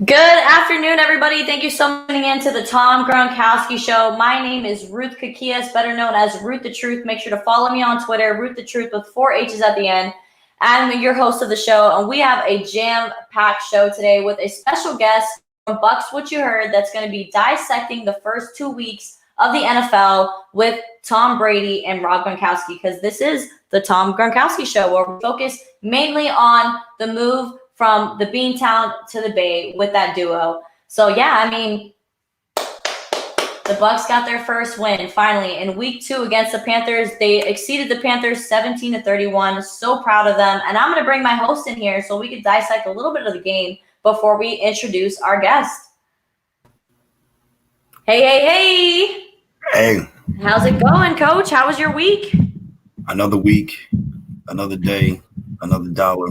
Good afternoon, everybody. Thank you so much for tuning in to the Tom Gronkowski Show. My name is Ruth Kakias, better known as Ruth the Truth. Make sure to follow me on Twitter, Ruth the Truth with 4 H's at the end. I'm your host of the show, and we have a jam-packed show today with a special guest from Bucks What You Heard that's going to be dissecting the first 2 weeks of the NFL with Tom Brady and Rob Gronkowski, because this is the Tom Gronkowski Show, where we focus mainly on the move from the Beantown to the Bay with that duo. So yeah, I mean, the Bucks got their first win finally in week 2 against the Panthers. They exceeded the Panthers 17-31. So proud of them. And I'm going to bring my host in here so we can dissect a little bit of the game before we introduce our guest. Hey. Hey. How's it going, Coach? How was your week? Another week, another day, another dollar.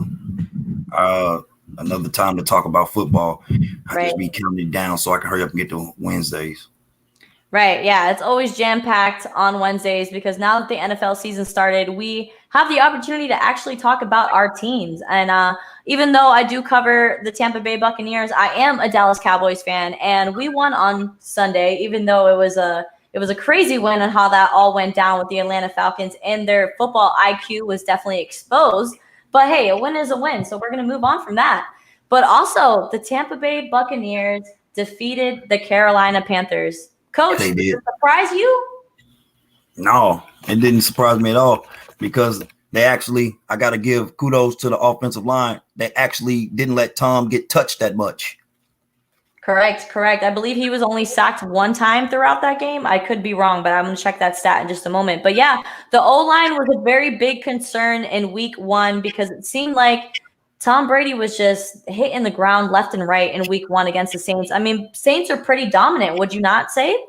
Another time to talk about football. I just be counting it down so I can hurry up and get to Wednesdays. Right. Yeah. It's always jam-packed on Wednesdays because now that the NFL season started, we have the opportunity to actually talk about our teams. And even though I do cover the Tampa Bay Buccaneers, I am a Dallas Cowboys fan, and we won on Sunday, even though it was a crazy win on how that all went down with the Atlanta Falcons, and their football IQ was definitely exposed. But hey, a win is a win, so we're going to move on from that. But also, the Tampa Bay Buccaneers defeated the Carolina Panthers. Coach, did it surprise you? No, it didn't surprise me at all, because I got to give kudos to the offensive line. They actually didn't let Tom get touched that much. Correct. I believe he was only sacked 1 time throughout that game. I could be wrong, but I'm going to check that stat in just a moment. But yeah, the O-line was a very big concern in week 1 because it seemed like Tom Brady was just hitting the ground left and right in week 1 against the Saints. I mean, Saints are pretty dominant, would you not say?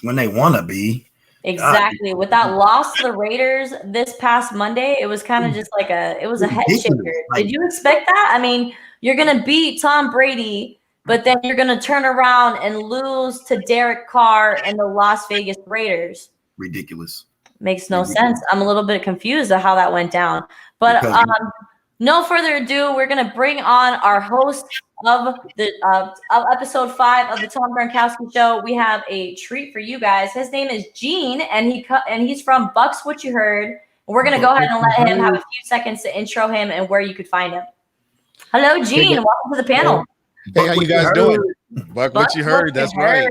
When they want to be. Exactly. With that loss to the Raiders this past Monday, it was kind of just like it was a head shaker. Did you expect that? I mean, you're going to beat Tom Brady, but then you're going to turn around and lose to Derek Carr and the Las Vegas Raiders. Ridiculous. Makes no sense. I'm a little bit confused at how that went down. But no further ado, we're going to bring on our host of the of episode 5 of the Tom Gronkowski Show. We have a treat for you guys. His name is Gene, and he's from Bucks What You Heard. We're going to go ahead and let him have a few seconds to intro him and where you could find him. Hello, Gene. Welcome to the panel. Hey, how you guys doing? Buck What You Heard. That's right.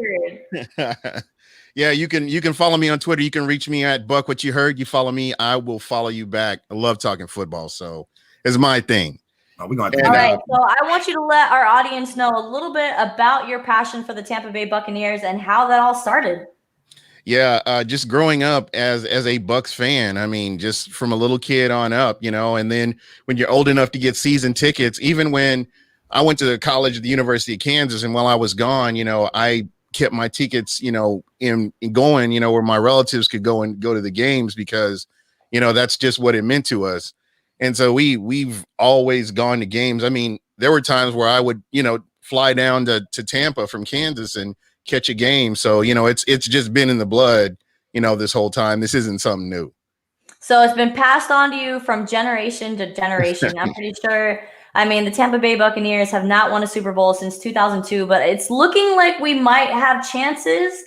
Yeah, you can follow me on Twitter. You can reach me at Buck What You Heard. You follow me, I will follow you back. I love talking football, so it's my thing. We're going to all right, so I want you to let our audience know a little bit about your passion for the Tampa Bay Buccaneers and how that all started. Yeah, just growing up as a Bucks fan. I mean, just from a little kid on up, and then when you're old enough to get season tickets, even when I went to college at the University of Kansas, and while I was gone, I kept my tickets, in going, where my relatives could go to the games because, that's just what it meant to us. And so we've always gone to games. I mean, there were times where I would, fly down to Tampa from Kansas and catch a game. So, it's just been in the blood, this whole time. This isn't something new. So it's been passed on to you from generation to generation. I'm pretty sure. I mean, the Tampa Bay Buccaneers have not won a Super Bowl since 2002, but it's looking like we might have chances.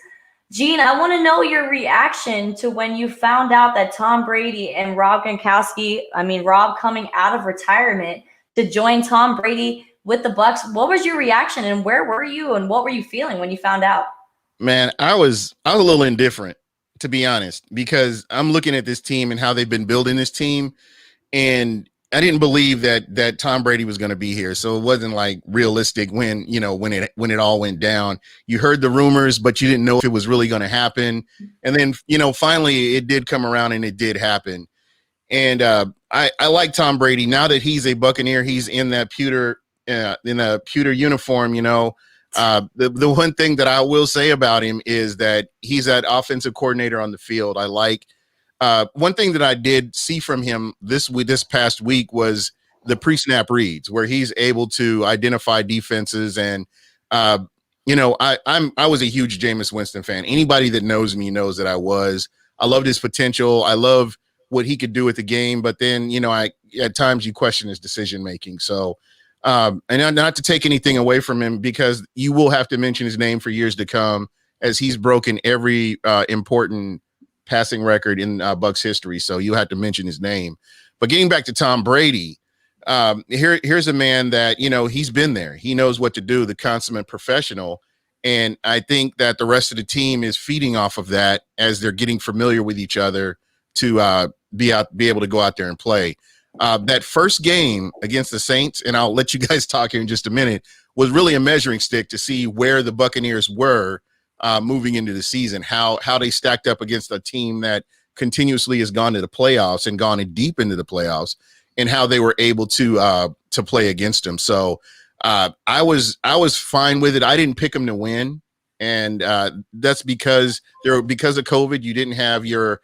Gene, I want to know your reaction to when you found out that Tom Brady and Rob Gronkowski, Rob coming out of retirement to join Tom Brady with the Bucks. What was your reaction, and where were you, and what were you feeling when you found out? Man, I was a little indifferent, to be honest, because I'm looking at this team and how they've been building this team, and I didn't believe that Tom Brady was going to be here. So it wasn't like realistic when it all went down. You heard the rumors, but you didn't know if it was really going to happen. And then, finally it did come around and it did happen. And I like Tom Brady. Now that he's a Buccaneer, he's in that pewter uniform, the one thing that I will say about him is that he's that offensive coordinator on the field. I like one thing that I did see from him this past week was the pre-snap reads, where he's able to identify defenses. And I was a huge Jameis Winston fan. Anybody that knows me knows that I was. I loved his potential. I love what he could do with the game. But then, at times you question his decision making. So And not to take anything away from him, because you will have to mention his name for years to come, as he's broken every important passing record in Bucs history. So you have to mention his name. But getting back to Tom Brady, here's a man that, he's been there. He knows what to do, the consummate professional. And I think that the rest of the team is feeding off of that as they're getting familiar with each other to be able to go out there and play. That first game against the Saints, and I'll let you guys talk here in just a minute, was really a measuring stick to see where the Buccaneers were moving into the season, how they stacked up against a team that continuously has gone to the playoffs and gone in deep into the playoffs, and how they were able to play against them. So I was fine with it. I didn't pick them to win, and that's because of COVID. You didn't have your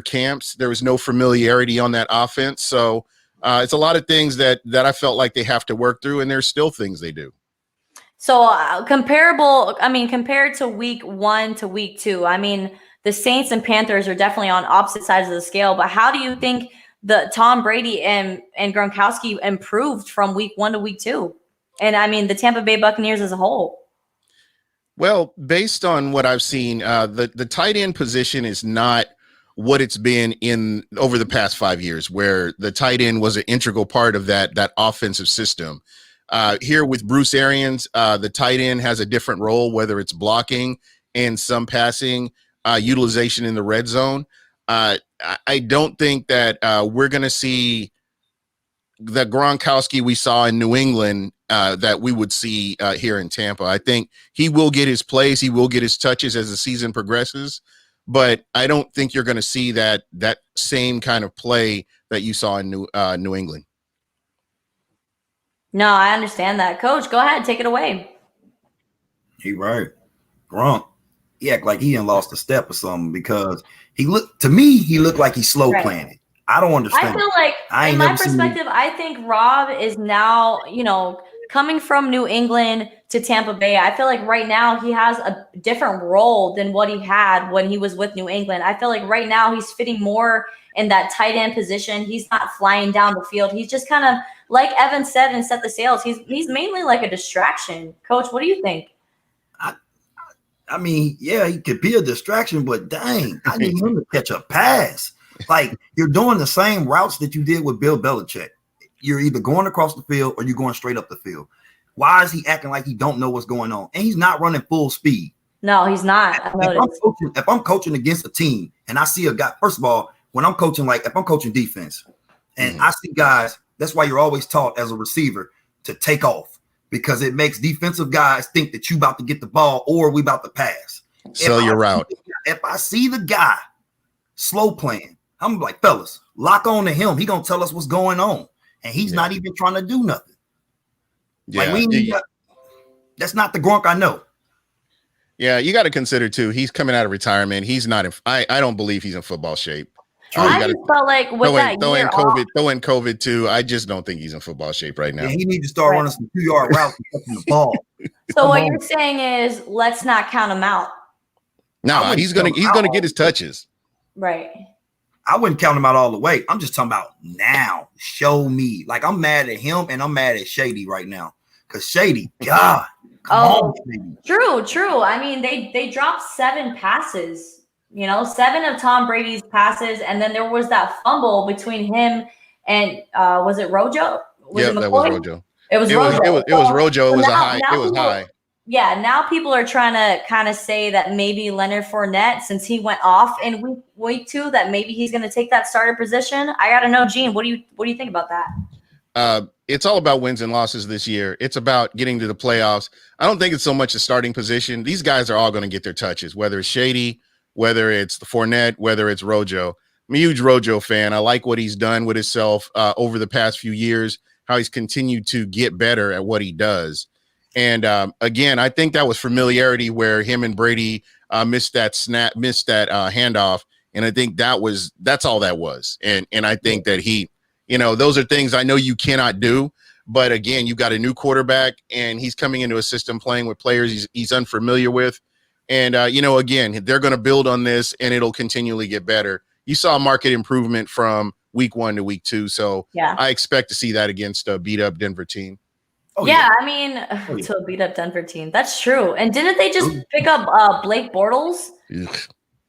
camps. There was no familiarity on that offense. So it's a lot of things that I felt like they have to work through, and there's still things they do. So compared to week 1 to week 2, I mean, the Saints and Panthers are definitely on opposite sides of the scale, but how do you think the Tom Brady and Gronkowski improved from week 1 to week 2? And I mean, the Tampa Bay Buccaneers as a whole. Well, based on what I've seen, the tight end position is not what it's been in over the past 5 years, where the tight end was an integral part of that offensive system. Here with Bruce Arians, the tight end has a different role, whether it's blocking and some passing, utilization in the red zone. I don't think that we're going to see the Gronkowski we saw in New England that we would see here in Tampa. I think he will get his plays, he will get his touches as the season progresses, but I don't think you're going to see that same kind of play that you saw in New England. No, I understand that. Coach, go ahead, take it away. He right. Gronk, he act like he done lost a step or something, because he looked like he's slow playing it. I don't understand. I feel like, in my perspective, I think Rob is now, coming from New England to Tampa Bay. I feel like right now he has a different role than what he had when he was with New England. I feel like right now he's fitting more in that tight end position. He's not flying down the field. He's just kind of, like Evan said and Set the Sails, he's mainly like a distraction. Coach, what do you think? I mean, yeah, he could be a distraction, but dang, I need him to catch a pass. Like, you're doing the same routes that you did with Bill Belichick. You're either going across the field or you're going straight up the field. Why is he acting like he don't know what's going on? And he's not running full speed. No, he's not. If I'm coaching against a team and I see a guy, first of all, when I'm coaching, like if I'm coaching defense and I see guys, that's why you're always taught as a receiver to take off, because it makes defensive guys think that you about to get the ball or we about to pass. Sell your route. If I see the guy slow playing, I'm like, fellas, lock on to him. He gonna tell us what's going on, and he's not even trying to do nothing. Yeah, like that's not the Gronk I know. Yeah, you got to consider too. He's coming out of retirement. He's not. I don't believe he's in football shape. I just felt like with throw in COVID too. I just don't think he's in football shape right now. Yeah, he needs to start running some 2-yard routes and catching the ball. So what you're saying is, let's not count him out. No, he's gonna get his touches. Right. I wouldn't count him out all the way. I'm just talking about now. Show me. Like, I'm mad at him and I'm mad at Shady right now. Because Shady, God, come on, Shady. True. I mean, they dropped 7 passes. 7 of Tom Brady's passes, and then there was that fumble between him and was it Rojo? That was Rojo. It was Rojo. It was Rojo. It was high. It was high. Yeah, now people are trying to kind of say that maybe Leonard Fournette, since he went off in week 2, that maybe he's going to take that starter position. I got to know, Gene, what do you think about that? It's all about wins and losses this year. It's about getting to the playoffs. I don't think it's so much a starting position. These guys are all going to get their touches, whether it's Shady, whether it's the Fournette, whether it's Rojo. I'm a huge Rojo fan. I like what he's done with himself over the past few years, how he's continued to get better at what he does. And again, I think that was familiarity where him and Brady missed that handoff. And I think that's all that was. And I think that those are things I know you cannot do. But again, you've got a new quarterback and he's coming into a system playing with players he's unfamiliar with. And, again, they're going to build on this and it'll continually get better. You saw market improvement from week 1 to week 2. So Yeah. I expect to see that against a beat up Denver team. Oh, yeah, I mean, to a beat up Denver team. That's true. And didn't they just pick up Blake Bortles? Ugh.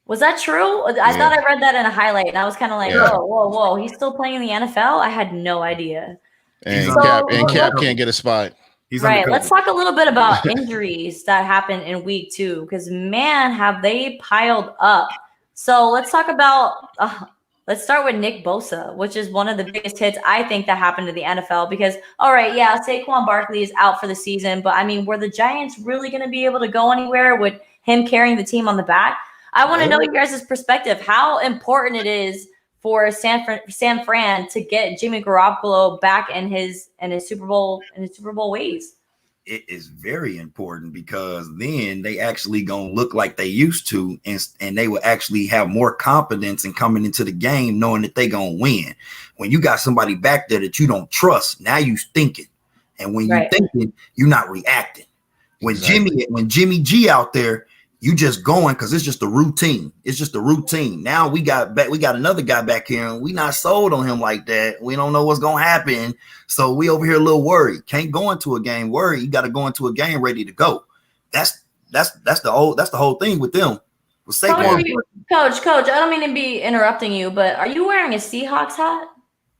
Was that true? I thought I read that in a highlight, and I was kind of like, whoa. He's still playing in the NFL? I had no idea. And Cap can't get a spot. Right. Let's talk a little bit about injuries that happened in week 2, because, man, have they piled up. So let's talk about let's start with Nick Bosa, which is one of the biggest hits, I think, that happened to the NFL because, all right, yeah, Saquon Barkley is out for the season, but, I mean, were the Giants really going to be able to go anywhere with him carrying the team on the back? I want to know you guys' perspective, how important it is for San Fran to get Jimmy Garoppolo back in his Super Bowl ways. It is very important because then they actually gonna look like they used to, and they will actually have more confidence in coming into the game, knowing that they gonna win. When you got somebody back there that you don't trust, now you thinking, and when you thinking, you're not reacting. When Jimmy G out there, you just going because it's just a routine. It's just a routine. Now we got another guy back here, and we not sold on him like that. We don't know what's gonna happen, so we over here a little worried. Can't go into a game worried. You got to go into a game ready to go. That's the whole thing with them. With Saquon. Coach, I don't mean to be interrupting you, but are you wearing a Seahawks hat?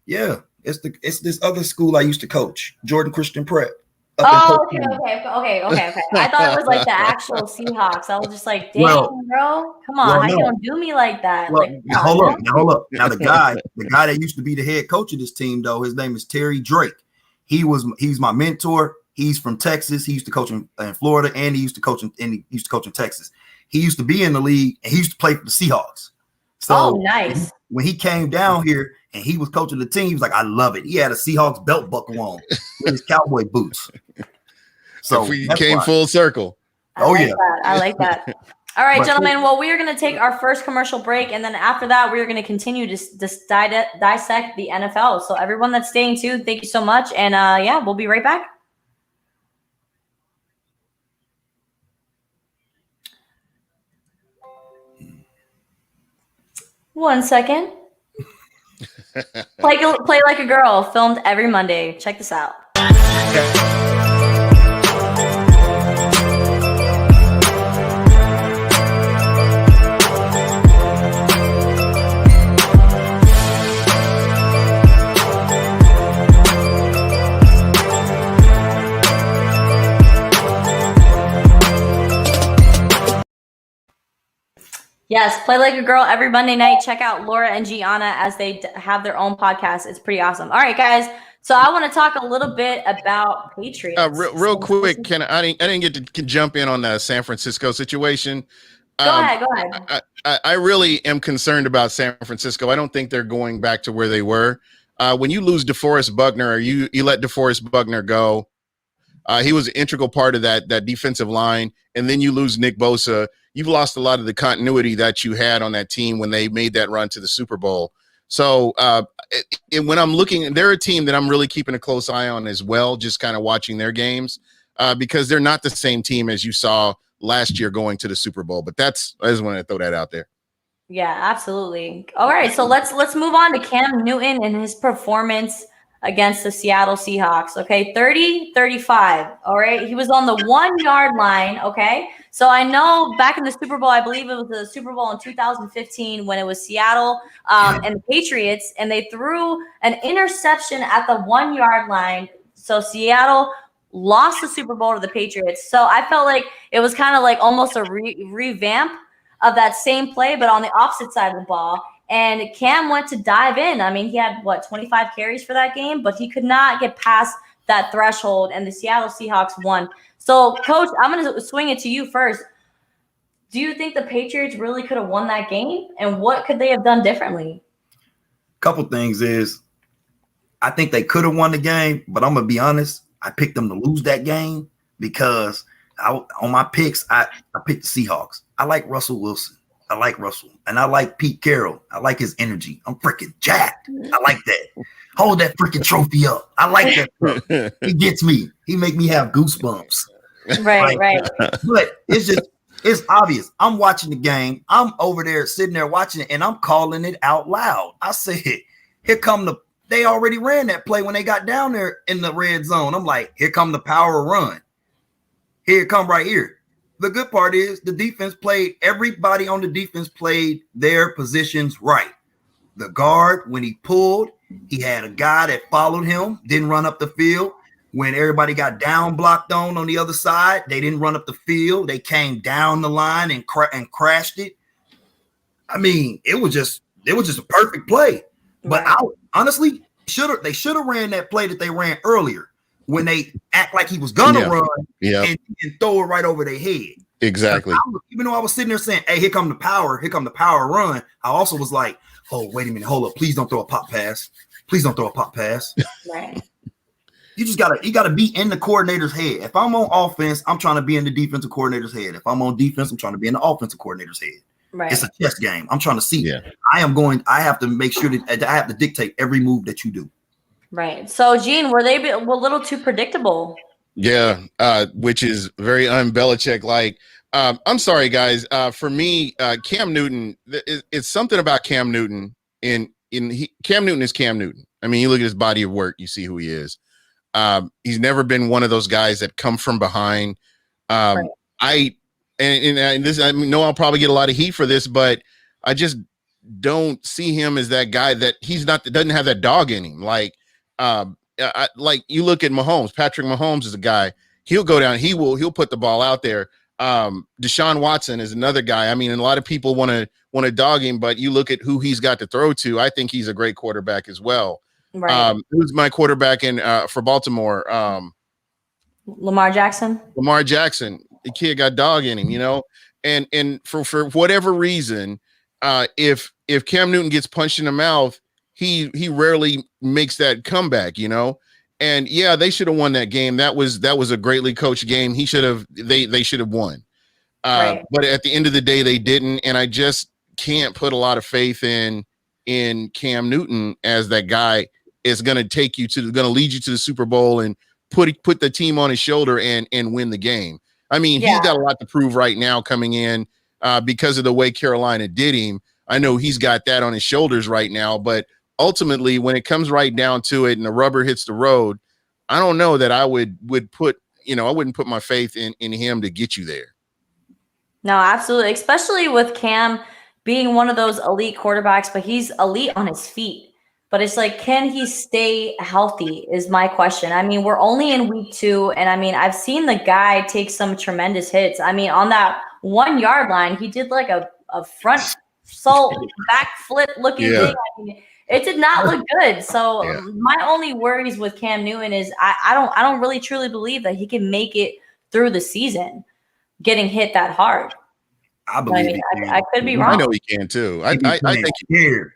Yeah, it's this other school I used to coach, Jordan Christian Prep. Oh, okay. I thought it was like the actual Seahawks. I was just like, dang, bro, come on, how you gonna do me like that? Well, hold up. Now the guy that used to be the head coach of this team, though, his name is Terry Drake. He's my mentor. He's from Texas. He used to coach in Florida, and he used to coach in Texas. He used to be in the league, and he used to play for the Seahawks. So nice. When he came down here and he was coaching the team, he was like, I love it. He had a Seahawks belt buckle on with his cowboy boots. So we came full circle. I like that. All right, gentlemen. Well, we are going to take our first commercial break, and then after that, we are going to continue to dissect the NFL. So everyone that's staying tuned, thank you so much. And we'll be right back. One second. Play Like a Girl, filmed every Monday. Check this out. Yes, Play Like a Girl every Monday night. Check out Laura and Gianna as they have their own podcast. It's pretty awesome. All right, guys. So I want to talk a little bit about Patriots. Real quick, I didn't get to jump in on the San Francisco situation. Go ahead. I really am concerned about San Francisco. I don't think they're going back to where they were. When you lose DeForest Buckner, or you let DeForest Buckner go, he was an integral part of that defensive line, and then you lose Nick Bosa. You've lost a lot of the continuity that you had on that team when they made that run to the Super Bowl. So when I'm looking, they're a team that I'm really keeping a close eye on as well, just kind of watching their games because they're not the same team as you saw last year going to the Super Bowl. But I just wanted to throw that out there. Yeah, absolutely. All right, so let's move on to Cam Newton and his performance against the Seattle Seahawks. Okay, 30-35. All right, he was on the 1 yard line. Okay, so I know back in the Super Bowl, I believe it was the Super Bowl in 2015 when it was Seattle and the Patriots, and they threw an interception at the 1 yard line. So Seattle lost the Super Bowl to the Patriots. So I felt like it was kind of like almost a revamp of that same play, but on the opposite side of the ball. And Cam went to dive in. I mean, he had, 25 carries for that game, but he could not get past that threshold, and the Seattle Seahawks won. So, Coach, I'm going to swing it to you first. Do you think the Patriots really could have won that game, and what could they have done differently? Couple things is I think they could have won the game, but I'm going to be honest. I picked them to lose that game because on my picks, I picked the Seahawks. I like Russell Wilson. I like Russell, and I like Pete Carroll. I like his energy. I'm freaking jacked. I like that. Hold that freaking trophy up. I like that. He gets me. He make me have goosebumps. Right. But it's obvious. I'm watching the game. I'm over there sitting there watching it, and I'm calling it out loud. I said, They already ran that play when they got down there in the red zone. I'm like, here come the power run. Here it come right here. The good part is everybody on the defense played their positions right. The guard, when he pulled, he had a guy that followed him, didn't run up the field. When everybody got down blocked on the other side, they didn't run up the field. They came down the line and crashed it. I mean, it was just a perfect play. But honestly, they should have ran that play that they ran earlier when they act like he was gonna run and throw it right over their head. Exactly. Even though I was sitting there saying, "Hey, here come the power run," I also was like, "Oh, wait a minute, hold up! Please don't throw a pop pass. Please don't throw a pop pass." Right. You gotta be in the coordinator's head. If I'm on offense, I'm trying to be in the defensive coordinator's head. If I'm on defense, I'm trying to be in the offensive coordinator's head. Right. It's a chess game. I'm trying to see. Yeah. I have to make sure that I have to dictate every move that you do. Right. So, Gene, were they a little too predictable? Yeah, which is very un-Belichick like. I'm sorry, guys. For me, Cam Newton, it's something about Cam Newton. Cam Newton is Cam Newton. I mean, you look at his body of work, you see who he is. He's never been one of those guys that come from behind. Right. I know I'll probably get a lot of heat for this, but I just don't see him as that guy that doesn't have that dog in him. Like you look at Mahomes. Patrick Mahomes is a guy. He'll go down. He'll put the ball out there. Deshaun Watson is another guy. I mean, and a lot of people want to dog him, but you look at who he's got to throw to. I think he's a great quarterback as well. Right. Who's my quarterback for Baltimore? Lamar Jackson. Lamar Jackson. The kid got dog in him, and for whatever reason, if Cam Newton gets punched in the mouth, he rarely makes that comeback, And yeah, they should have won that game. That was a greatly coached game. They should have won. Right. But at the end of the day, they didn't, and I just can't put a lot of faith in Cam Newton as that guy is going to lead you to the Super Bowl and put the team on his shoulder and win the game. I mean, he's got a lot to prove right now coming in because of the way Carolina did him. I know he's got that on his shoulders right now, but ultimately, when it comes right down to it and the rubber hits the road, I don't know that I would put, I wouldn't put my faith in him to get you there. No, absolutely. Especially with Cam being one of those elite quarterbacks, but he's elite on his feet. But it's like, can he stay healthy is my question. I mean, we're only in week 2. And I mean, I've seen the guy take some tremendous hits. I mean, on that 1 yard line, he did like a front back flip looking thing. I mean, it did not look good. So my only worries with Cam Newton is I don't really truly believe that he can make it through the season getting hit that hard. I believe I could be wrong. I know he can too. I think scared.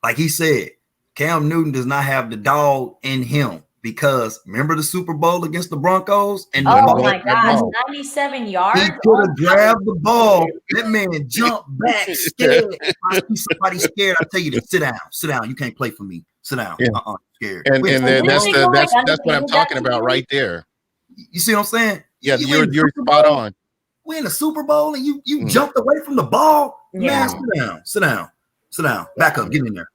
Like he said, Cam Newton does not have the dog in him because remember the Super Bowl against the Broncos? And my gosh, 97 yards. He could have grabbed the ball. That man jumped back, scared. I see somebody scared. I tell you to sit down. You can't play for me. Sit down. Scared. And that's what I'm talking about right there. You see what I'm saying? Yeah, you're spot on. We're in the Super Bowl and you jumped away from the ball. Yeah. Man, sit down. Back up. Get in there.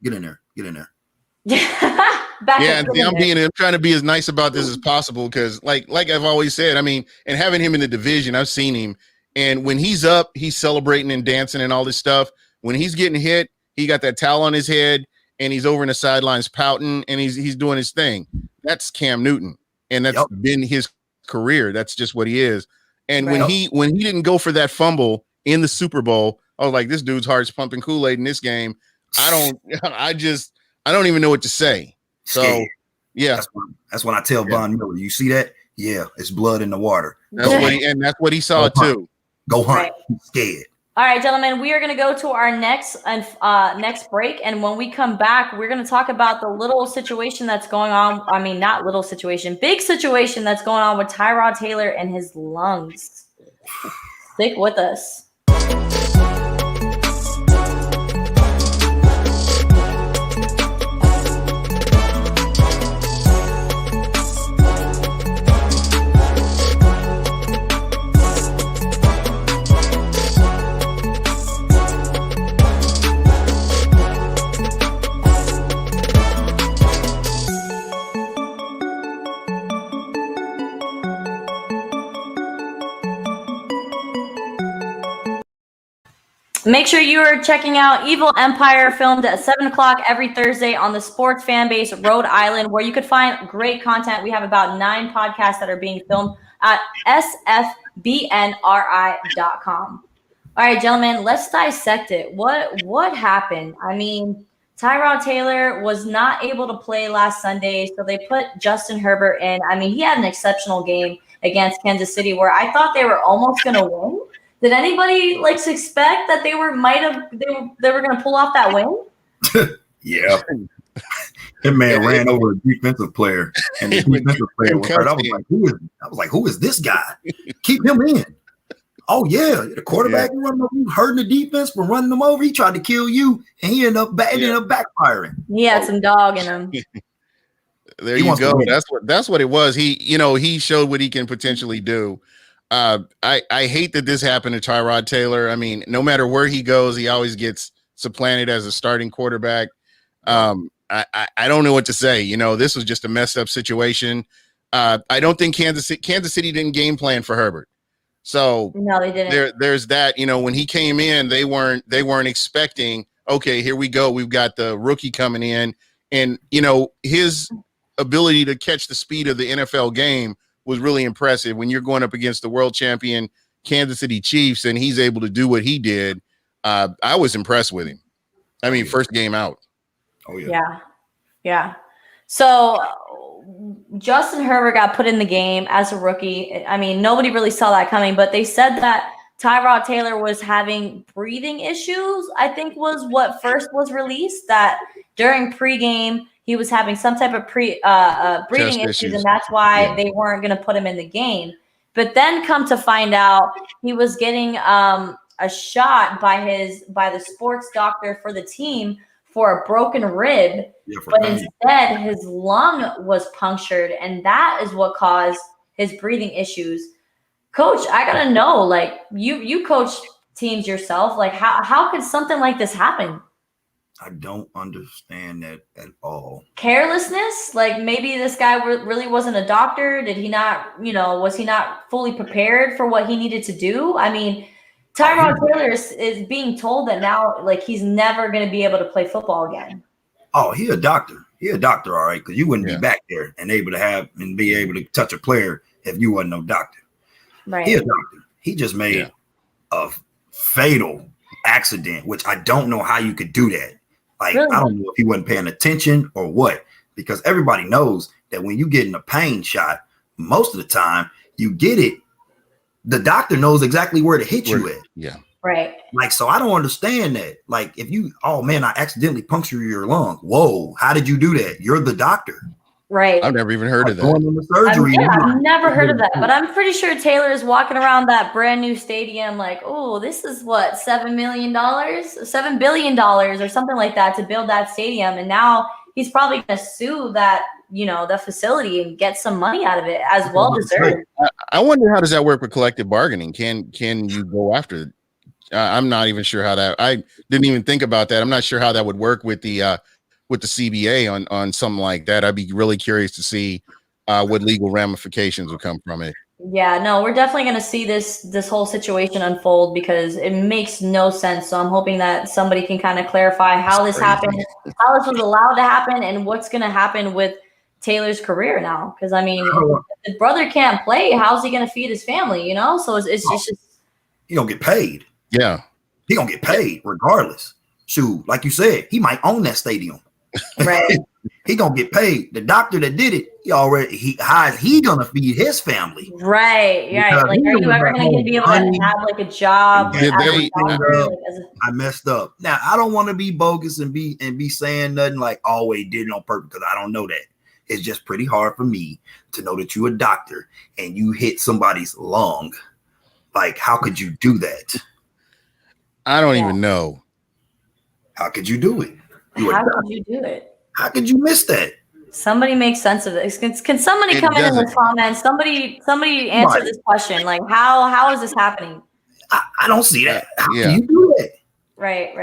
I'm trying to be as nice about this as possible because, like I've always said, I mean, and having him in the division, I've seen him, and when he's up, he's celebrating and dancing and all this stuff. When he's getting hit, he got that towel on his head and he's over in the sidelines pouting and he's doing his thing. That's Cam Newton, and that's been his career. That's just what he is. And when he didn't go for that fumble in the Super Bowl, I was like, this dude's heart's pumping Kool-Aid in this game. I don't even know what to say. So, yeah. That's when I tell Von Miller, you see that? Yeah, it's blood in the water. That's what he saw too. Go hunt. He's scared. All right, gentlemen, we are going to go to our next break. And when we come back, we're going to talk about the little situation that's going on. I mean, not little situation, big situation that's going on with Tyrod Taylor and his lungs. Stick with us. Make sure you are checking out Evil Empire, filmed at 7 o'clock every Thursday on the Sports Fan Base Rhode Island, where you could find great content. We have about 9 podcasts that are being filmed at sfbnri.com. All right, gentlemen, let's dissect it. What happened? I mean, Tyrod Taylor was not able to play last Sunday, so they put Justin Herbert in. I mean, he had an exceptional game against Kansas City where I thought they were almost going to win. Did anybody expect that they were going to pull off that win? Yeah. That man ran over a defensive player, and the defensive player was hurt. I was like, who is this guy? Keep him in. Oh yeah, the quarterback you hurting the defense for running them over. He tried to kill you, and he ended up backfiring. He had some dog in him. There you go. That's what it was. He showed what he can potentially do. I hate that this happened to Tyrod Taylor. I mean, no matter where he goes, he always gets supplanted as a starting quarterback. I don't know what to say. This was just a messed up situation. I don't think Kansas City didn't game plan for Herbert. So no, they didn't. There's that. When he came in, they weren't expecting. Okay, here we go. We've got the rookie coming in, and his ability to catch the speed of the NFL game was really impressive. When you're going up against the world champion Kansas City Chiefs, and he's able to do what he did, I was impressed with him. I mean, first game out. Oh yeah. Yeah. So Justin Herbert got put in the game as a rookie. I mean, nobody really saw that coming, but they said that Tyrod Taylor was having breathing issues, I think was what first was released, that during pregame he was having some type of breathing issues, and that's why they weren't going to put him in the game. But then come to find out, he was getting a shot by the sports doctor for the team for a broken rib, but instead his lung was punctured, and that is what caused his breathing issues. Coach, I gotta know, you coach teams yourself, how could something like this happen? I don't understand that at all. Carelessness? Maybe this guy really wasn't a doctor. Did he not, was he not fully prepared for what he needed to do? I mean, Tyrod Taylor is being told that now, he's never going to be able to play football again. Oh, he a doctor. He a doctor, all right, because you wouldn't be back there and be able to touch a player if you wasn't no doctor. Right. He a doctor. He just made a fatal accident, which I don't know how you could do that. Really? I don't know if he wasn't paying attention or what, because everybody knows that when you get in a pain shot, most of the time you get it. The doctor knows exactly where to hit you at. Yeah. Right. So I don't understand that. If you, I accidentally punctured your lung. Whoa, how did you do that? You're the doctor. Right. I've never even heard of that. Going into surgery. I've never heard of that, but I'm pretty sure Taylor is walking around that brand new stadium oh, this is what, $7 billion or something like that to build that stadium. And now he's probably going to sue that, the facility and get some money out of it as well deserved. I wonder, how does that work with collective bargaining? Can you go after it? I'm not even sure how that, I didn't even think about that. I'm not sure how that would work with the CBA on something like that. I'd be really curious to see what legal ramifications would come from it. Yeah, no, we're definitely going to see this whole situation unfold because it makes no sense. So I'm hoping that somebody can kind of clarify how this happened, how this was allowed to happen, and what's going to happen with Taylor's career now. Because, I mean, if his brother can't play, how's he going to feed his family, So it's just he going to get paid. Yeah. He going to get paid regardless. Shoot, like you said, he might own that stadium. Right. He gonna get paid. The doctor that did it, he gonna feed his family. Right. Are you ever gonna be able to have a job? I messed up. Now I don't want to be bogus and be saying nothing they did it on purpose, because I don't know that. It's just pretty hard for me to know that you're a doctor and you hit somebody's lung. How could you do that? I don't even know. How could you do it? How could you do it? How could you miss that? Somebody make sense of this. Can somebody come in the comments? Somebody answer this question. How is this happening? I don't see that. How can you do that? Right.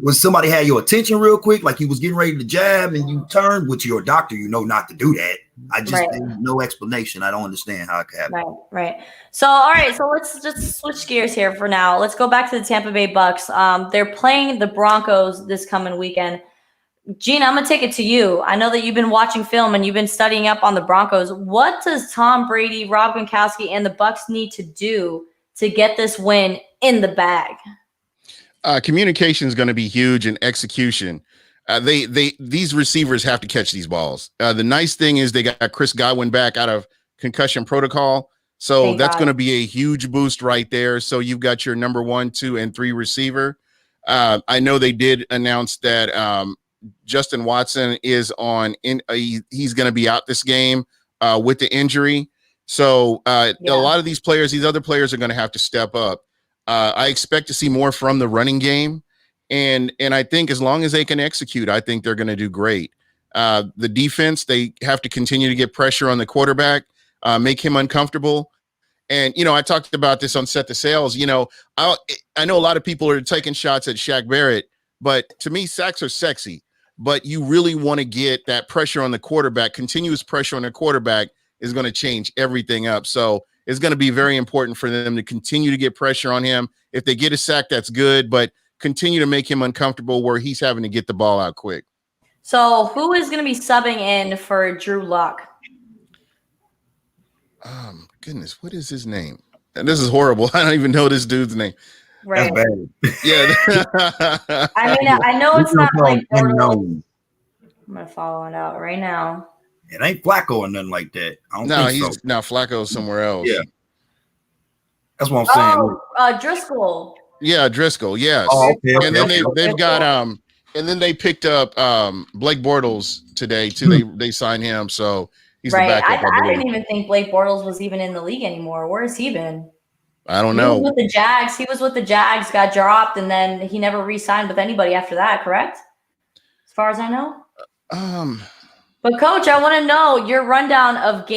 Was somebody had your attention real quick, like you was getting ready to jab and you turned, which you're a doctor, you know not to do that. I just no explanation. I don't understand how it could happen. Right. So, all right. So let's just switch gears here for now. Let's go back to the Tampa Bay Bucks. They're playing the Broncos this coming weekend. Gina, I'm gonna take it to you. I know that you've been watching film and you've been studying up on the Broncos. What does Tom Brady, Rob Gronkowski, and the Bucks need to do to get this win in the bag? Communication is going to be huge, and execution. These receivers have to catch these balls. The nice thing is they got Chris Godwin back out of concussion protocol, so that's going to be a huge boost right there. So you've got your number 1, 2, and 3 receiver. I know they did announce that Justin Watson is he's going to be out this game with the injury. So a lot of these players, these other players, are going to have to step up. I expect to see more from the running game. And I think as long as they can execute, I think they're going to do great. The defense, they have to continue to get pressure on the quarterback, make him uncomfortable. And, I talked about this on Set the Sales. I know a lot of people are taking shots at Shaq Barrett, but to me, sacks are sexy. But you really want to get that pressure on the quarterback. Continuous pressure on the quarterback is going to change everything up. So it's going to be very important for them to continue to get pressure on him. If they get a sack, that's good, but continue to make him uncomfortable where he's having to get the ball out quick. So who is going to be subbing in for Drew Lock? Goodness, what is his name? And this is horrible. I don't even know this dude's name. Right. That's bad. Yeah. I mean, I know it's not like unknown. I'm going to follow it out right now. It ain't Flacco or nothing like that. I don't think so. Now Flacco's somewhere else. Yeah. That's what I'm saying. Oh, Driscoll. Yeah, Driscoll, yes. Oh, okay. And then they've got and then they picked up Blake Bortles today too. They signed him, so he's the backup. I didn't even think Blake Bortles was even in the league anymore. Where has he been? I don't know. He was with the Jags, got dropped, and then he never re-signed with anybody after that, correct? As far as I know. But Coach, I want to know your rundown of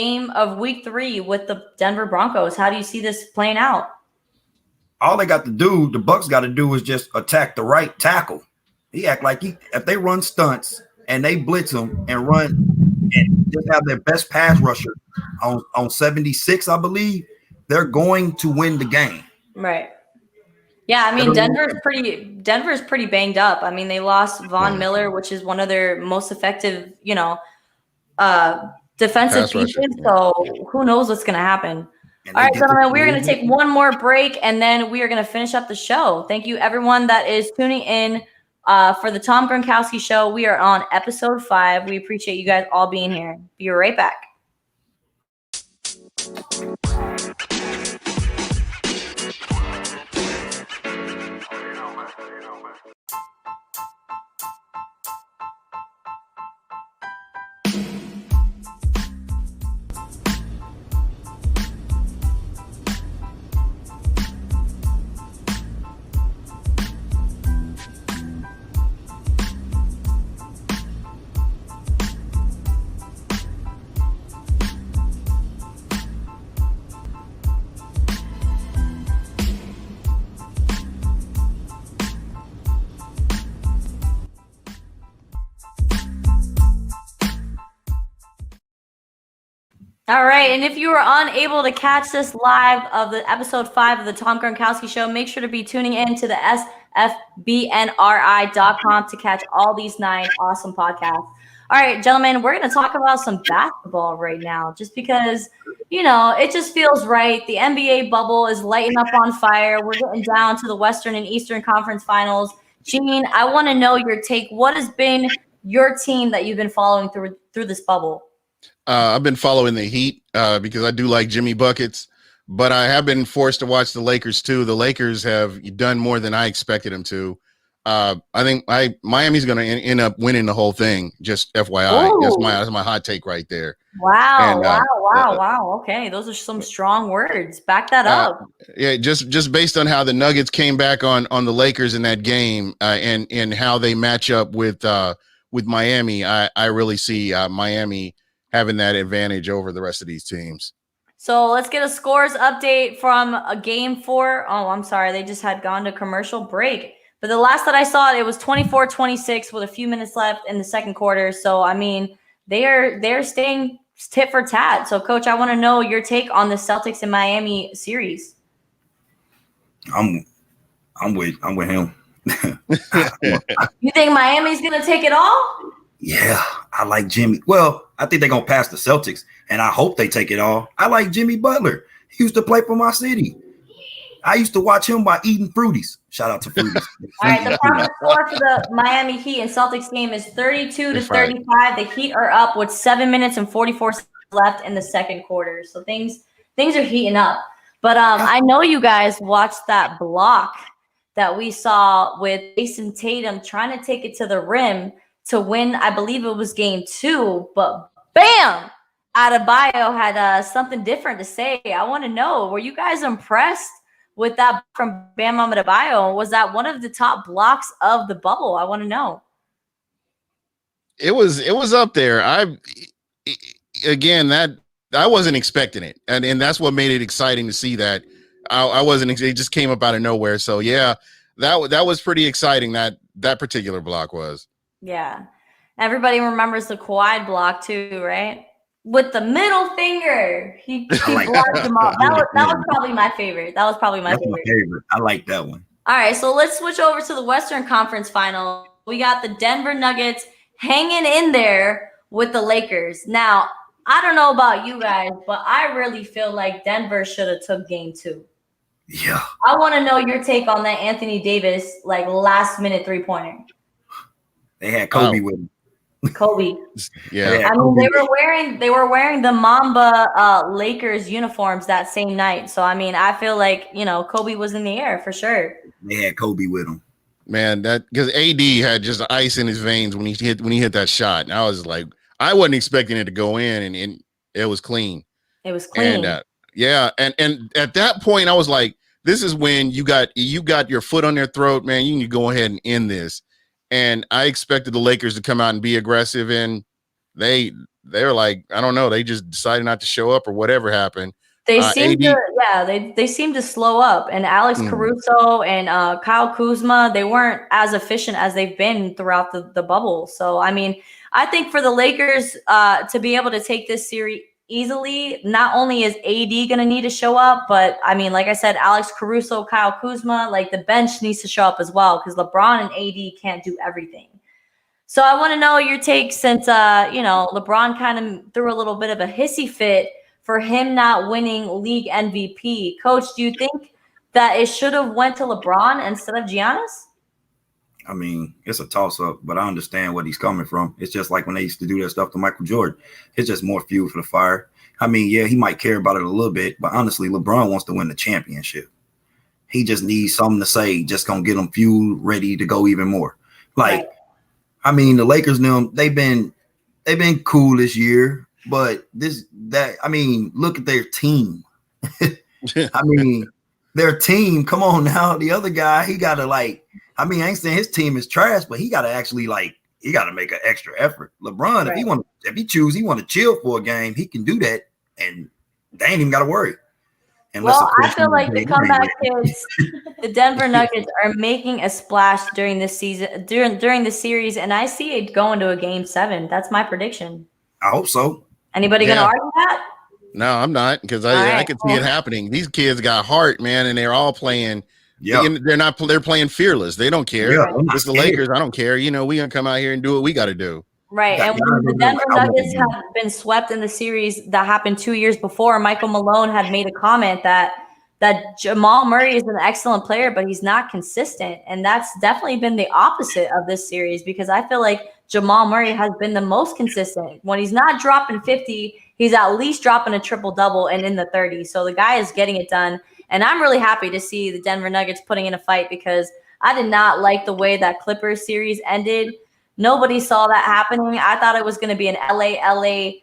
week 3 with the Denver Broncos. How do you see this playing out? All they got to do, the Bucks got to do, is just attack the right tackle. He act like if they run stunts and they blitz him and run and just have their best pass rusher on 76, I believe, they're going to win the game. Right. Yeah, I mean, Denver's pretty banged up. I mean, they lost Von Miller, which is one of their most effective, defensive defense. So who knows what's going to happen? All right, gentlemen, we're going to take one more break, and then we are going to finish up the show. Thank you, everyone that is tuning in for the Tom Gronkowski Show. We are on episode 5. We appreciate you guys all being here. Be right back. All right, and if you were unable to catch this live of the episode 5 of the Tom Gronkowski Show, make sure to be tuning in to the sfbnri.com to catch all these 9 awesome podcasts. All right, gentlemen, we're going to talk about some basketball right now, just because, it just feels right. The NBA bubble is lighting up on fire. We're getting down to the Western and Eastern Conference Finals. Gene, I want to know your take. What has been your team that you've been following through this bubble? I've been following the Heat because I do like Jimmy Buckets, but I have been forced to watch the Lakers too. The Lakers have done more than I expected them to. I think Miami's going to end up winning the whole thing. Just FYI, that's my hot take right there. Wow! Wow! Okay, those are some strong words. Back that up. Yeah, just based on how the Nuggets came back on the Lakers in that game, and how they match up with Miami, I really see Miami having that advantage over the rest of these teams. So let's get a scores update from a game 4. Oh, I'm sorry. They just had gone to commercial break. But the last that I saw, it was 24-26 with a few minutes left in the second quarter. So, I mean, they're staying tit for tat. So, Coach, I want to know your take on the Celtics and Miami series. I'm with him. You think Miami's going to take it all? Yeah, I like Jimmy. Well, I think they're going to pass the Celtics, and I hope they take it all. I like Jimmy Butler. He used to play for my city. I used to watch him by eating Fruities. Shout out to Fruities. All right, the proper score for the Miami Heat and Celtics game is 32-35. The Heat are up with 7 minutes and 44 seconds left in the second quarter. So things are heating up. But I know you guys watched that block that we saw with Jason Tatum trying to take it to the rim to win. I believe it was game 2, but bam! Adebayo had something different to say. I want to know, were you guys impressed with that from Bam Adebayo? Was that one of the top blocks of the bubble? I want to know. It was up there. I wasn't expecting it, and that's what made it exciting to see that. I wasn't. It just came up out of nowhere. So yeah, that was pretty exciting. That particular block was. Yeah, everybody remembers the Kawhi block too, right? With the middle finger, he blocked them off. That was probably my favorite. That's my favorite. I like that one. All right, so let's switch over to the Western Conference Final. We got the Denver Nuggets hanging in there with the Lakers. Now, I don't know about you guys, but I really feel like Denver should have took game 2. Yeah. I want to know your take on that Anthony Davis last minute 3-pointer. They had Kobe with him. Kobe. Yeah. I mean, they were wearing the Mamba Lakers uniforms that same night. So I mean, I feel like, Kobe was in the air for sure. They had Kobe with him. Man, that because AD had just ice in his veins when he hit that shot. And I was like, I wasn't expecting it to go in, and it was clean. It was clean. And and at that point I was like, this is when you got your foot on their throat, man. You need to go ahead and end this. And I expected the Lakers to come out and be aggressive, and they're like, I don't know, they just decided not to show up or whatever happened. They seem they seem to slow up. And Alex Caruso and Kyle Kuzma, they weren't as efficient as they've been throughout the bubble. So I mean, I think for the Lakers to be able to take this series easily, not only is AD going to need to show up, but I mean, like I said, Alex Caruso, Kyle Kuzma, the bench needs to show up as well, because LeBron and AD can't do everything. So I want to know your take, since LeBron kind of threw a little bit of a hissy fit for him not winning league MVP. Coach, do you think that it should have went to LeBron instead of Giannis? I mean, it's a toss-up, but I understand what he's coming from. It's just like when they used to do that stuff to Michael Jordan. It's just more fuel for the fire. I mean, yeah, he might care about it a little bit, but honestly, LeBron wants to win the championship. He just needs something to say, just going to get him fuel ready to go even more. Right. I mean, the Lakers, they've been cool this year, but look at their team. I mean, their team, come on now. The other guy, he got to I ain't saying his team is trash, but he got to actually he got to make an extra effort. LeBron, right. if he choose, he want to chill for a game, he can do that, and they ain't even got to worry. I feel like the comeback kids, the Denver Nuggets, are making a splash during this season, during the series, and I see it going to a game 7. That's my prediction. I hope so. Anybody gonna argue that? No, I'm not, because I can see it happening. These kids got heart, man, and they're all playing. Yeah, they're playing fearless. They don't care. Yeah, it's the Lakers. I don't care. We gonna come out here and do what we got to do. Right. And when the Denver Nuggets have been swept in the series that happened 2 years before, Michael Malone had made a comment that Jamal Murray is an excellent player, but he's not consistent. And that's definitely been the opposite of this series, because I feel like Jamal Murray has been the most consistent. When he's not dropping 50, he's at least dropping a triple-double and in the 30s. So the guy is getting it done. And I'm really happy to see the Denver Nuggets putting in a fight, because I did not like the way that Clippers series ended. Nobody saw that happening. I thought it was going to be an LA,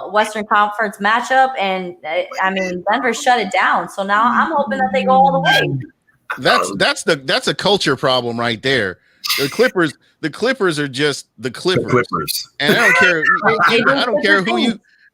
Western Conference matchup. And I mean, Denver shut it down. So now I'm hoping that they go all the way. That's a culture problem right there. The Clippers are just the Clippers. And I don't care.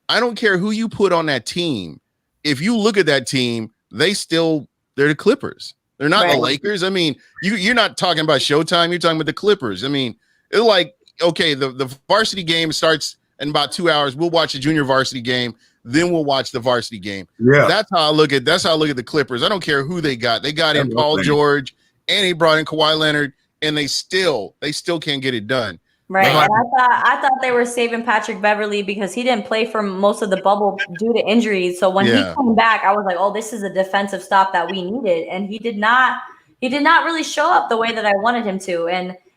I don't care who you put on that team. If you look at that team, they're the Clippers. They're not Right. the Lakers. I mean, you're not talking about Showtime. You're talking about the Clippers. I mean, it's like, okay, the varsity game starts in about 2 hours. We'll watch the junior varsity game. Then we'll watch the varsity game. Yeah. That's how I look at the Clippers. I don't care who they got. They got in Paul George and he brought in Kawhi Leonard, and they still can't get it done. Right. And I thought they were saving Patrick Beverley because he didn't play for most of the bubble due to injuries. So when he came back, I was like, oh, this is a defensive stop that we needed. And he did not really show up the way that I wanted him to.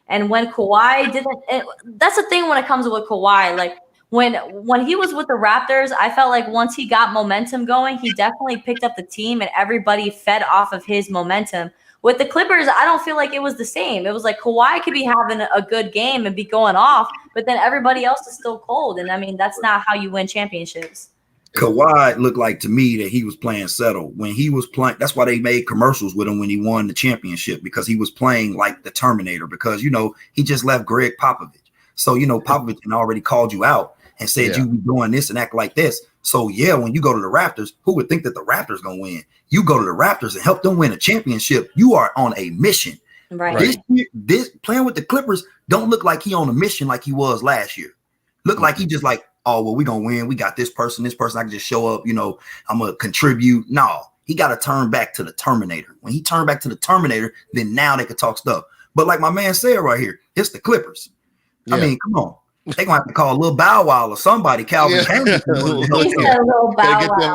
And when Kawhi didn't, that's the thing when it comes with Kawhi. Like when he was with the Raptors, I felt like once he got momentum going, he definitely picked up the team and everybody fed off of his momentum. With the Clippers, I don't feel like it was the same. It was like Kawhi could be having a good game and be going off, but then everybody else is still cold. And I mean, that's not how you win championships. Kawhi looked like to me that he was playing settled when he was playing. That's why they made commercials with him when he won the championship, because he was playing like the Terminator, because, he just left Greg Popovich. So, Popovich had already called you out and said you be doing this and act like this. So, when you go to the Raptors, who would think that the Raptors going to win? You go to the Raptors and help them win a championship. You are on a mission. Right. This playing with the Clippers don't look like he on a mission like he was last year. Look like he just like, oh, well, we're going to win. We got this person. I can just show up. I'm going to contribute. No, he got to turn back to the Terminator. When he turned back to the Terminator, then now they could talk stuff. But like my man said right here, it's the Clippers. I mean, come on. They're going to have to call a little Bow Wow or somebody, Calvin Campbell.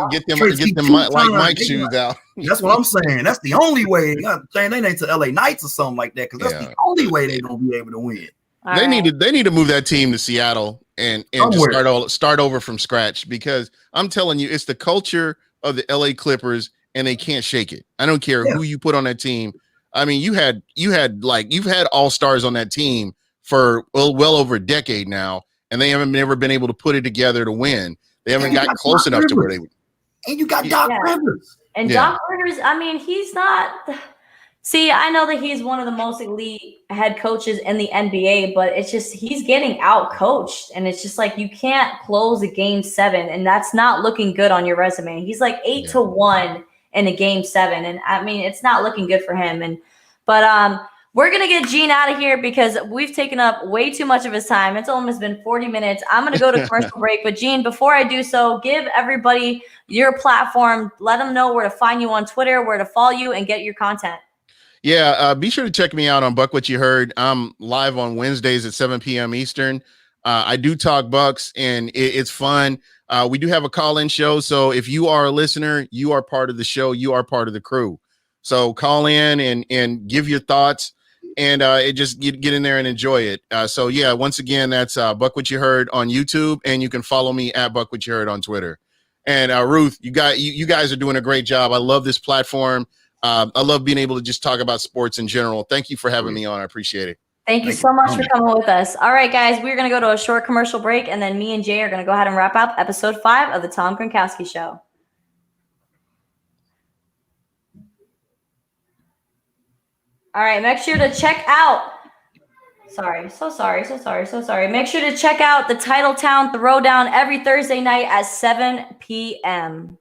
Get them like Mike shoes out. That's what I'm saying. That's the only way. They need to LA Knights or something like that, because that's the only way they're going to be able to win. They need to move that team to Seattle and just start over from scratch, because I'm telling you, it's the culture of the LA Clippers and they can't shake it. I don't care who you put on that team. I mean, you've had all-stars on that team for well over a decade now, and they haven't never been able to put it together to win. They haven't got close enough to where they would. And you got Doc Rivers. And Doc Rivers, I mean, he's not. See, I know that he's one of the most elite head coaches in the NBA, but it's just he's getting out coached, and it's just like you can't close a game 7, and that's not looking good on your resume. He's like 8-1 in a game 7, and I mean it's not looking good for him. But we're gonna get Gene out of here because we've taken up way too much of his time. It's almost been 40 minutes. I'm gonna go to commercial break, but Gene, before I do so, give everybody your platform. Let them know where to find you on Twitter, where to follow you, and get your content. Yeah, be sure to check me out on Buck What You Heard. I'm live on Wednesdays at 7 p.m. Eastern. I do talk Bucks, and it's fun. We do have a call-in show, so if you are a listener, you are part of the show. You are part of the crew. So call in and give your thoughts, and just get in there and enjoy it. So yeah, once again, that's Buck What You Heard on YouTube, and you can follow me at Buck What You Heard on Twitter. And Ruth, you guys are doing a great job. I love this platform. I love being able to just talk about sports in general. Thank you for having me on. I appreciate it. Thank you so much for coming with us. All right, guys, we're going to go to a short commercial break, and then me and Jay are going to go ahead and wrap up episode 5 of the Tom Gronkowski Show. All right, make sure to check out. So sorry. Make sure to check out the Titletown Throwdown every Thursday night at 7 p.m.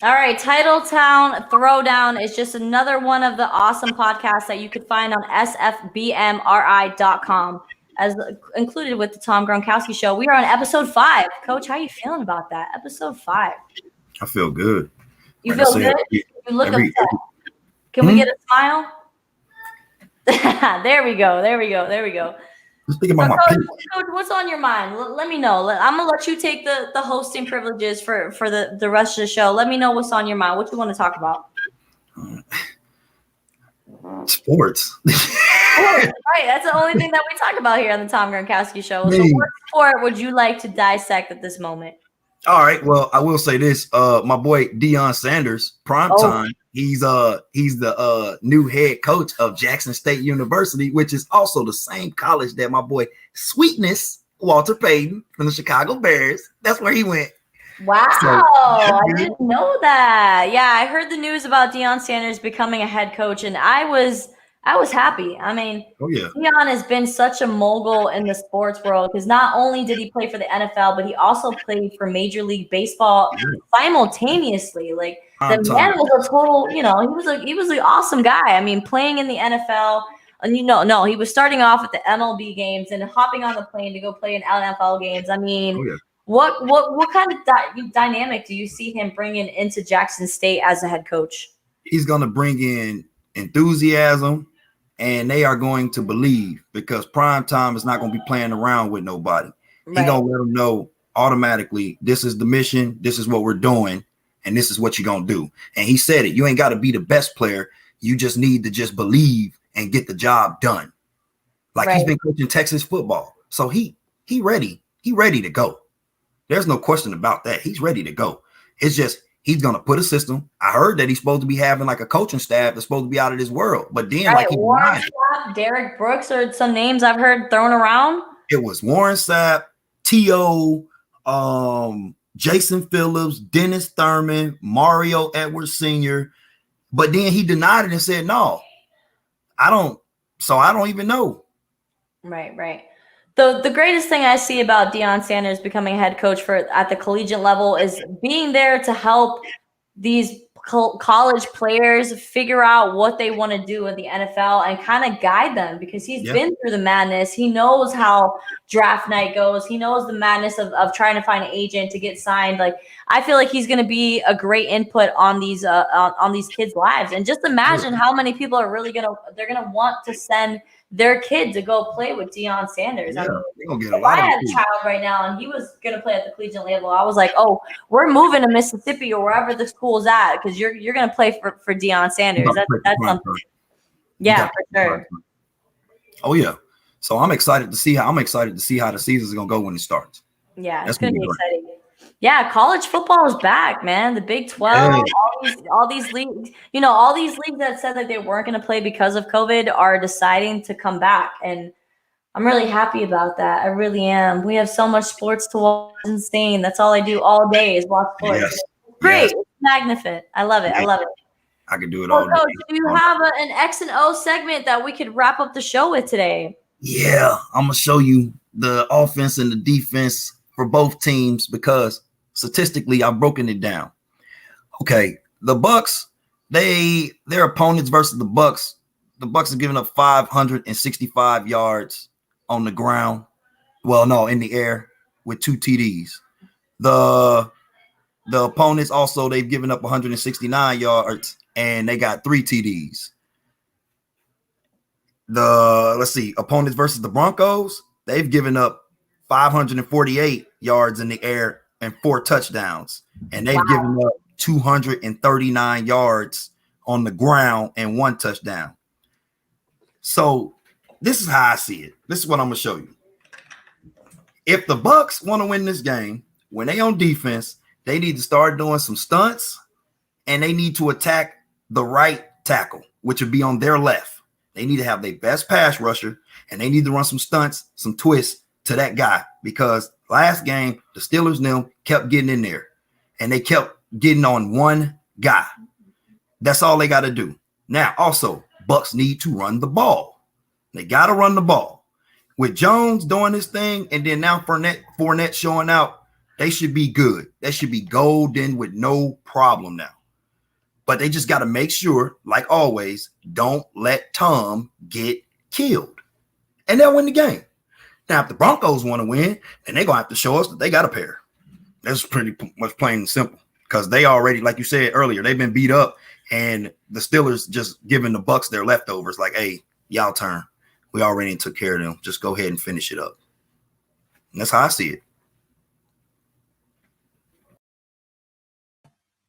All right, Titletown Throwdown is just another one of the awesome podcasts that you could find on sfbmri.com, as included with the Tom Gronkowski Show. We are on episode 5. Coach, how are you feeling about that? Episode 5. I feel good. You feel good? You look upset. Can we get a smile? There we go. Just thinking So, about my Coach, pick. Coach, what's on your mind? Let me know. I'm gonna let you take the hosting privileges for the rest of the show. Let me know what's on your mind. What you want to talk about? Sports. Right, that's the only thing that we talk about here on the Tom Gronkowski Show. So, Me. what sport would you like to dissect at this moment? All right. Well, I will say this. My boy Deion Sanders, primetime. He's the new head coach of Jackson State University, which is also the same college that my boy Sweetness Walter Payton from the Chicago Bears. That's where he went. Wow, So, I didn't know that. Yeah, I heard the news about Deion Sanders becoming a head coach, and I was happy. I mean, oh yeah, Deion has been such a mogul in the sports world because not only did he play for the NFL, but he also played for Major League Baseball simultaneously. Like the man was a total, he was an awesome guy. I mean, playing in the NFL, and no, he was starting off at the MLB games and hopping on the plane to go play in NFL games. I mean, oh yeah. what kind of dynamic do you see him bringing into Jackson State as a head coach? He's going to bring in enthusiasm, and they are going to believe because prime time is not going to be playing around with nobody. Right. He's going to let them know automatically, this is the mission, this is what we're doing, and this is what you're going to do. And he said it. You ain't got to be the best player. You just need to just believe and get the job done. Like He's been coaching Texas football. So he ready. He ready to go. There's no question about that. He's ready to go. It's just he's going to put a system. I heard that he's supposed to be having like a coaching staff that's supposed to be out of this world. But then Warren Sapp, Derek Brooks, or some names I've heard thrown around. It was Warren Sapp, T.O., Jason Phillips, Dennis Thurman, Mario Edwards Sr. But then he denied it and said, no, I don't even know. Right. The greatest thing I see about Deion Sanders becoming a head coach at the collegiate level is being there to help these college players figure out what they want to do in the NFL and kind of guide them because he's been through the madness. He knows how draft night goes. He knows the madness of trying to find an agent to get signed. Like, I feel like he's going to be a great input on these kids' lives. And just imagine how many people are really they're going to want to send their kid to go play with Deion Sanders. Yeah, I mean, if I had a child right now and he was going to play at the collegiate level, I was like, oh, we're moving to Mississippi or wherever the school's at because you're going to play for Deion Sanders. That's something. Yeah, for sure. Oh yeah. So I'm excited to see how the season's going to go when it starts. Yeah, it's going to be exciting. Yeah, college football is back, man. The Big 12, all these leagues, all these leagues that said that they weren't going to play because of COVID are deciding to come back. And I'm really happy about that. I really am. We have so much sports to watch. It's insane. That's all I do all day is watch sports. Yes. Great. Yes. It's magnificent. I love it. I can do it all day. Coach, do you have an X and O segment that we could wrap up the show with today? Yeah, I'm going to show you the offense and the defense for both teams because statistically, I've broken it down. Okay, the Bucks, their opponents versus the Bucks have given up 565 yards on the ground. Well, no, in the air with 2 TDs. The opponents also, they've given up 169 yards and they got 3 TDs. Opponents versus the Broncos, they've given up 548 yards in the air and 4 touchdowns, and they've given up 239 yards on the ground and 1 touchdown. So this is how I see it. This is what I'm gonna show you. If the Bucks want to win this game, when they on defense, they need to start doing some stunts, and they need to attack the right tackle, which would be on their left. They need to have their best pass rusher, and they need to run some stunts, some twists to that guy because last game, the Steelers kept getting in there, and they kept getting on one guy. That's all they got to do. Now, also, Bucks need to run the ball. They got to run the ball. With Jones doing his thing, and then now Fournette showing out, they should be good. They should be golden with no problem now. But they just got to make sure, like always, don't let Tom get killed. And they'll win the game. Now, if the Broncos want to win, then they're going to have to show us that they got a pair. That's pretty much plain and simple because they already, like you said earlier, they've been beat up, and the Steelers just giving the Bucks their leftovers like, hey, y'all turn. We already took care of them. Just go ahead and finish it up. And that's how I see it.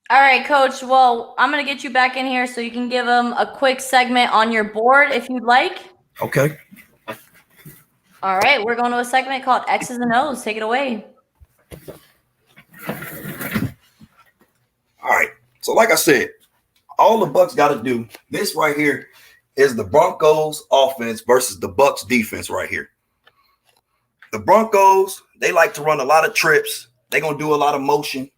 All right, Coach. Well, I'm going to get you back in here so you can give them a quick segment on your board if you'd like. Okay. All right, we're going to a segment called X's and O's. Take it away. All right. So like I said, all the Bucs got to do, this right here is the Broncos offense versus the Bucs defense right here. The Broncos, they like to run a lot of trips. They're going to do a lot of motion,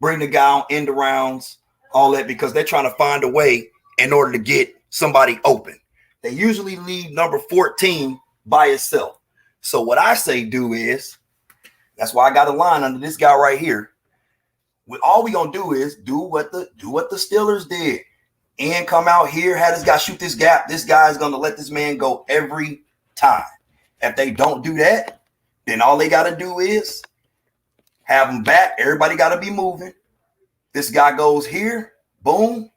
bring the guy on end rounds, all that, because they're trying to find a way in order to get somebody open. They usually leave number 14 by itself. So what I say do is, that's why I got a line under this guy right here. All we gonna do is do what the Steelers did and come out here, have this guy shoot this gap. This guy is gonna let this man go every time. If they don't do that, then all they gotta do is have him back. Everybody gotta be moving. This guy goes here, boom.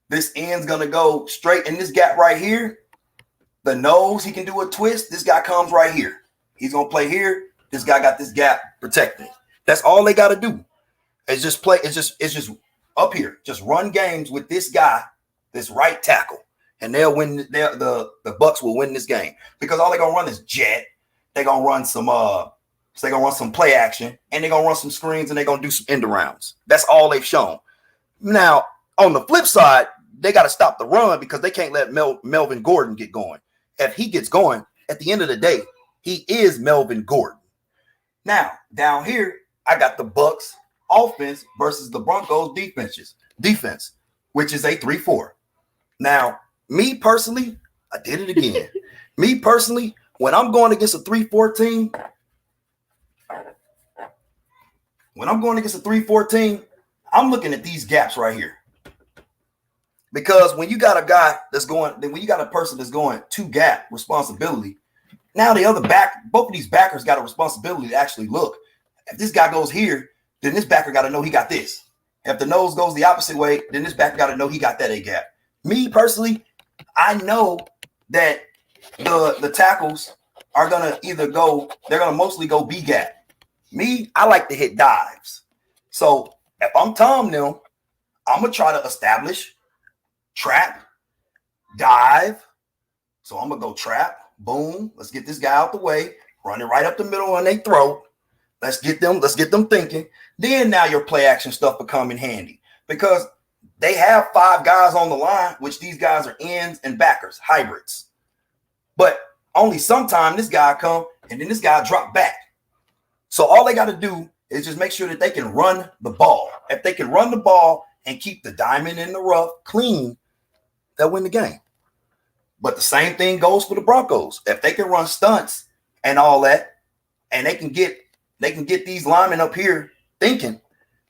This end's gonna go straight in this gap right here. The nose, he can do a twist. This guy comes right here. He's gonna play here. This guy got this gap protected. That's all they gotta do. It's just play. It's just up here. Just run games with this guy, this right tackle, and they'll win. The Bucs will win this game because all they're gonna run is jet. They're gonna run some play action, and they're gonna run some screens, and they're gonna do some end rounds. That's all they've shown. Now on the flip side, they got to stop the run because they can't let Melvin Gordon get going. If he gets going, at the end of the day, he is Melvin Gordon. Now down here, I got the Bucs offense versus the Broncos defense, which is a 3-4. Now, me personally, I did it again. Me personally, when I'm going against a 3-4 team, I'm looking at these gaps right here. Because when you got a guy when you got a person that's going two gap responsibility, now both of these backers got a responsibility to actually look. If this guy goes here, then this backer got to know he got this. If the nose goes the opposite way, then this backer got to know he got that A gap. Me personally, I know that the tackles are going to they're going to mostly go B gap. Me, I like to hit dives. So if I'm Tom now, I'm going to try to establish trap, dive. So I'm going to go trap, boom. Let's get this guy out the way, run it right up the middle on their throat. Let's get them thinking. Then now your play action stuff become in handy because they have 5 guys on the line, which these guys are ends and backers, hybrids. But only sometime this guy come and then this guy drop back. So all they got to do is just make sure that they can run the ball. If they can run the ball and keep the diamond in the rough clean, they'll win the game. But the same thing goes for the Broncos. If they can run stunts and all that, and they can get these linemen up here thinking,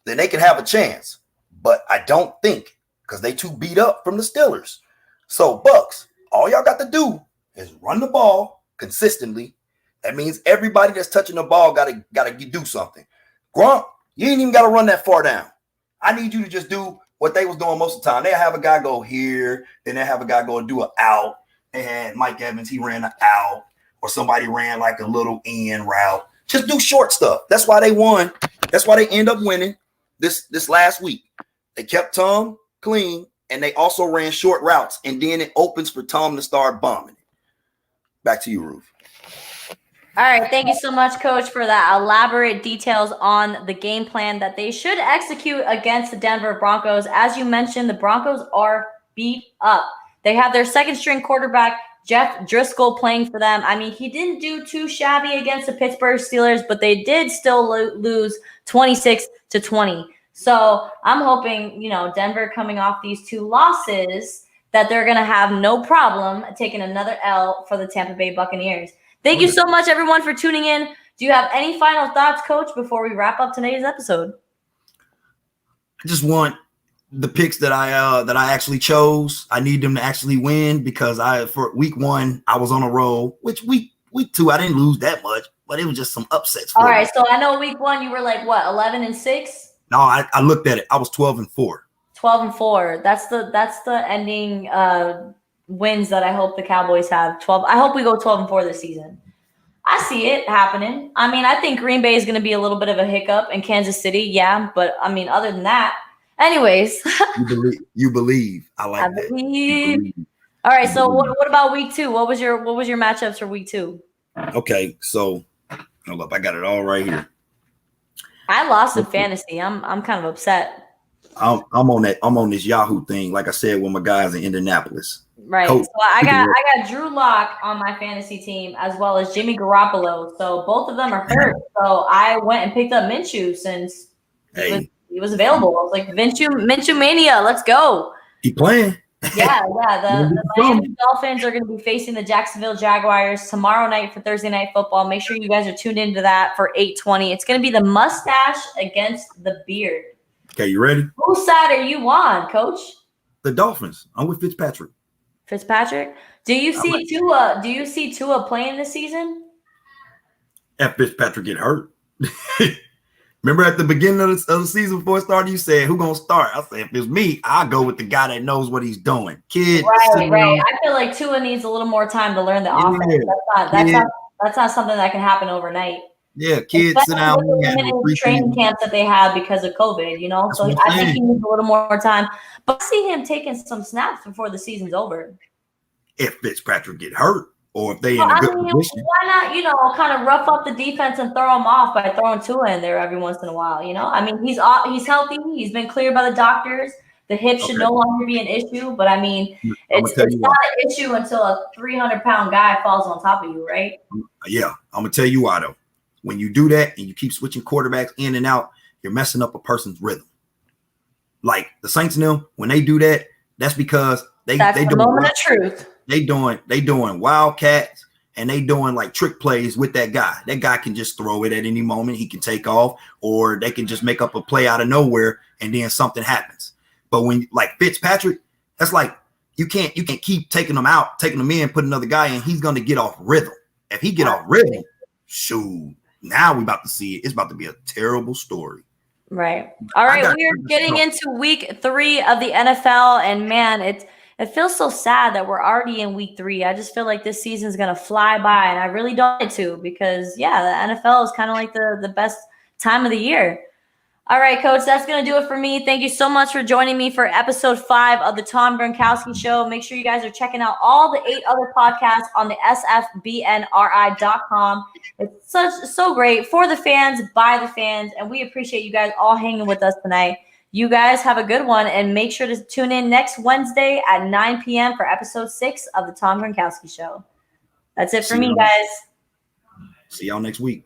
then they can have a chance. But I don't think, because they too beat up from the Steelers. So Bucs, all y'all got to do is run the ball consistently. That means everybody that's touching the ball gotta do something. Gronk, you ain't even got to run that far down. I need you to just do what they was doing most of the time. They have a guy go here, then they have a guy go and do an out. They had Mike Evans, he ran an out, or somebody ran like a little in route. Just do short stuff. That's why they won. That's why they end up winning this last week. They kept Tom clean, and they also ran short routes, and then it opens for Tom to start bombing it. Back to you, Ruth. All right, thank you so much, Coach, for that elaborate details on the game plan that they should execute against the Denver Broncos. As you mentioned, the Broncos are beat up. They have their second-string quarterback, Jeff Driscoll, playing for them. I mean, he didn't do too shabby against the Pittsburgh Steelers, but they did still lose 26-20. So I'm hoping, Denver coming off these 2 losses, that they're going to have no problem taking another L for the Tampa Bay Buccaneers. Thank you so much, everyone, for tuning in. Do you have any final thoughts, Coach, before we wrap up today's episode? I just want the picks that I actually chose. I need them to actually win because for week 1 I was on a roll. Which week 2 I didn't lose that much, but it was just some upsets. All right, so I know week 1 you were like what, 11-6? No, I looked at it. I was 12-4. 12-4. That's the ending wins that I hope the Cowboys have. 12. I hope we go 12-4 this season. I see it happening. I mean, I think Green Bay is going to be a little bit of a hiccup in Kansas City. Yeah. But I mean, other than that, anyways. You believe. I like I that. believe. All right. So what about week 2? What was your matchups for week 2? Okay. So hold up. I got it all right here. I lost in fantasy. I'm kind of upset. I'm on this Yahoo thing. Like I said, with my guys in Indianapolis. Right. Coach, so I got Drew Lock on my fantasy team as well as Jimmy Garoppolo. So both of them are hurt. So I went and picked up Minshew since he was available. I was like, Minshew mania, let's go. He playing. Yeah. The Miami Dolphins are going to be facing the Jacksonville Jaguars tomorrow night for Thursday Night Football. Make sure you guys are tuned into that for 8:20. It's going to be the mustache against the beard. Okay, you ready? Whose side are you on, Coach? The Dolphins. I'm with Fitzpatrick. Fitzpatrick? Do you see Tua? Do you see Tua playing this season? If Fitzpatrick get hurt. Remember at the beginning of the season before it started, you said, who going to start? I said, if it's me, I'll go with the guy that knows what he's doing. Kid. Right. I feel like Tua needs a little more time to learn the offense. That's not something that can happen overnight. Yeah, kids sit down. The training camps that they have because of COVID, you know? So I think he needs a little more time. But I see him taking some snaps before the season's over. If Fitzpatrick get hurt or if they in a good position. Why not, kind of rough up the defense and throw him off by throwing Tua in there every once in a while, you know? I mean, he's healthy. He's been cleared by the doctors. The hip should no longer be an issue. But, I mean, it's not an issue until a 300-pound guy falls on top of you, right? Yeah, I'm going to tell you why, though. When you do that and you keep switching quarterbacks in and out, you're messing up a person's rhythm. Like the Saints and them, when they do that, that's because they the moment of truth. They doing wildcats and they doing like trick plays with that guy. That guy can just throw it at any moment. He can take off, or they can just make up a play out of nowhere and then something happens. But when like Fitzpatrick, that's like you can't keep taking them out, taking them in, put another guy in. He's gonna get off rhythm. If he get off rhythm, shoot. Now we're about to see it. It's about to be a terrible story. Right. All right. We are getting into week 3 of the NFL. And man, it feels so sad that we're already in week 3. I just feel like this season is going to fly by. And I really don't want it to because, the NFL is kind of like the best time of the year. All right, Coach, that's going to do it for me. Thank you so much for joining me for episode 5 of the Tom Gronkowski Show. Make sure you guys are checking out all the 8 other podcasts on the sfbnri.com. It's so great for the fans, by the fans, and we appreciate you guys all hanging with us tonight. You guys have a good one, and make sure to tune in next Wednesday at 9 p.m. for episode 6 of the Tom Gronkowski Show. That's it for me, guys. See y'all next week.